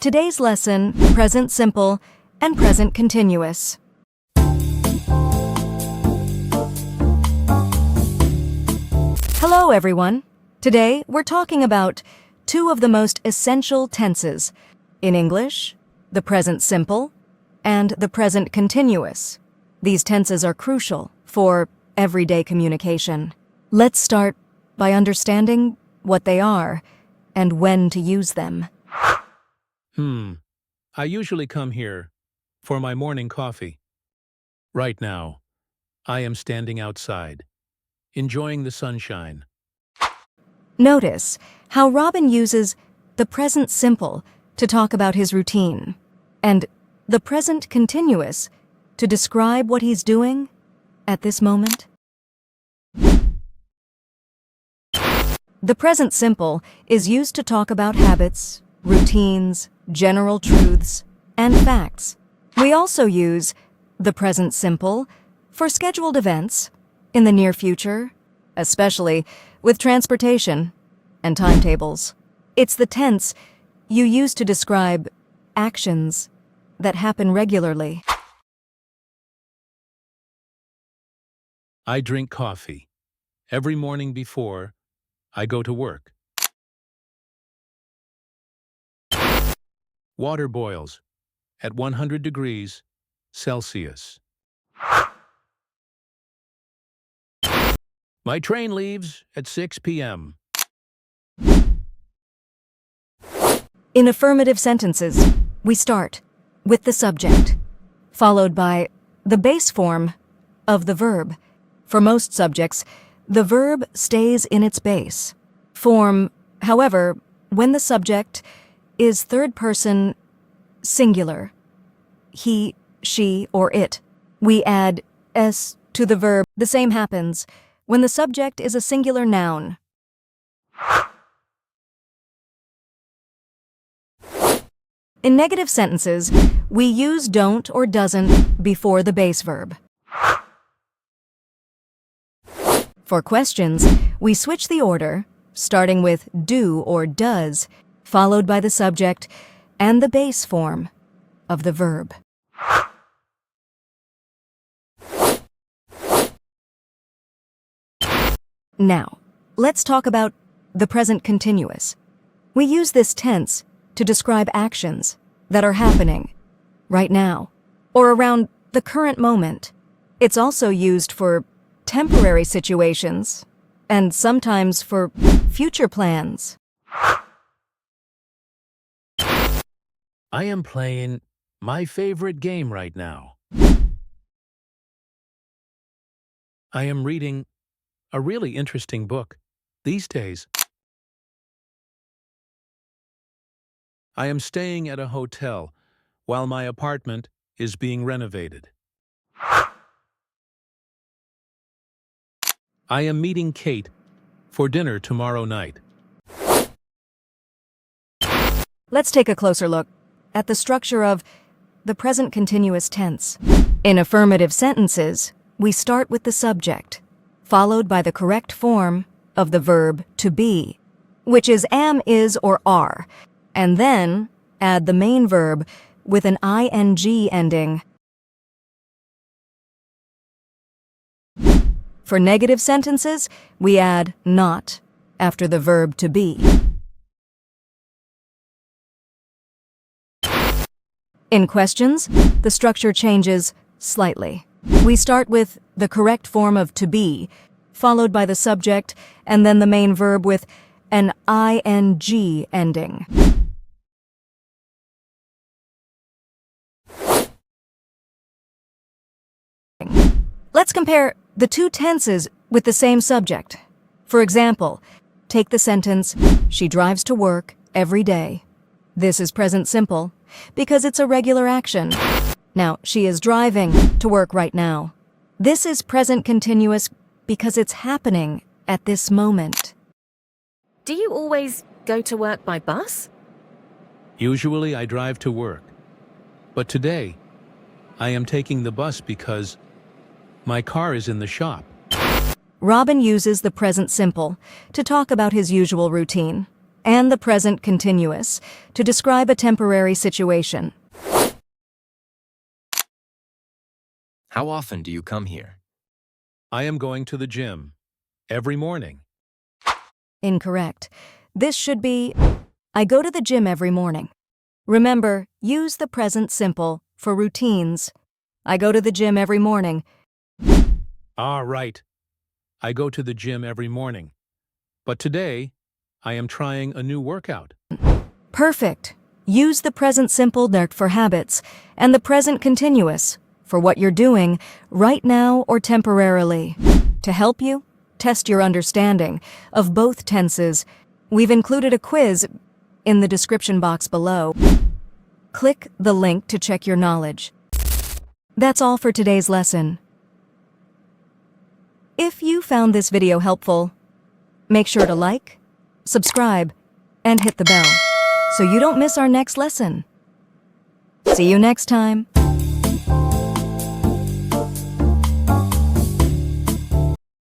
Today's lesson, present simple and present continuous. Hello, everyone. Today, we're talking about two of the most essential tenses in English, the present simple and the present continuous. These tenses are crucial for everyday communication. Let's start by understanding what they are and when to use them. I usually come here for my morning coffee. Right now, I am standing outside, enjoying the sunshine. Notice how Robin uses the present simple to talk about his routine and the present continuous to describe what he's doing at this moment. The present simple is used to talk about habits, routines, general truths, and facts. We also use the present simple for scheduled events in the near future, especially with transportation and timetables. It's the tense you use to describe actions that happen regularly. I drink coffee every morning before I go to work. Water boils at 100 degrees Celsius. My train leaves at 6 p.m. In affirmative sentences, we start with the subject, followed by the base form of the verb. For most subjects, the verb stays in its base form. However, when the subject is third person singular, he, she, or it, we add s to the verb. The same happens when the subject is a singular noun. In negative sentences, we use don't or doesn't before the base verb. For questions, we switch the order, starting with do or does, followed by the subject and the base form of the verb. Now, let's talk about the present continuous. We use this tense to describe actions that are happening right now or around the current moment. It's also used for temporary situations and sometimes for future plans. I am playing my favorite game right now. I am reading a really interesting book these days. I am staying at a hotel while my apartment is being renovated. I am meeting Kate for dinner tomorrow night. Let's take a closer look at the structure of the present continuous tense. In affirmative sentences, we start with the subject, followed by the correct form of the verb to be, which is am, is, or are, and then add the main verb with an ing ending. For negative sentences, we add not after the verb to be. In questions, the structure changes slightly. We start with the correct form of to be, followed by the subject, and then the main verb with an ing ending. Let's compare the two tenses with the same subject. For example, take the sentence, she drives to work every day. This is present simple because it's a regular action. Now, she is driving to work right now. This is present continuous because it's happening at this moment. Do you always go to work by bus? Usually I drive to work, but today I am taking the bus because my car is in the shop. Robin uses the present simple to talk about his usual routine. and the present continuous to describe a temporary situation. How often do you come here? I am going to the gym every morning. Incorrect. This should be, I go to the gym every morning. Remember, use the present simple for routines. I go to the gym every morning. Ah, right. I go to the gym every morning. But today, I am trying a new workout. Perfect. Use the present simple for habits and the present continuous for what you're doing right now or temporarily. To help you test your understanding of both tenses, we've included a quiz in the description box below. Click the link to check your knowledge. That's all for today's lesson. If you found this video helpful, make sure to like, subscribe, and hit the bell so you don't miss our next lesson. See you next time.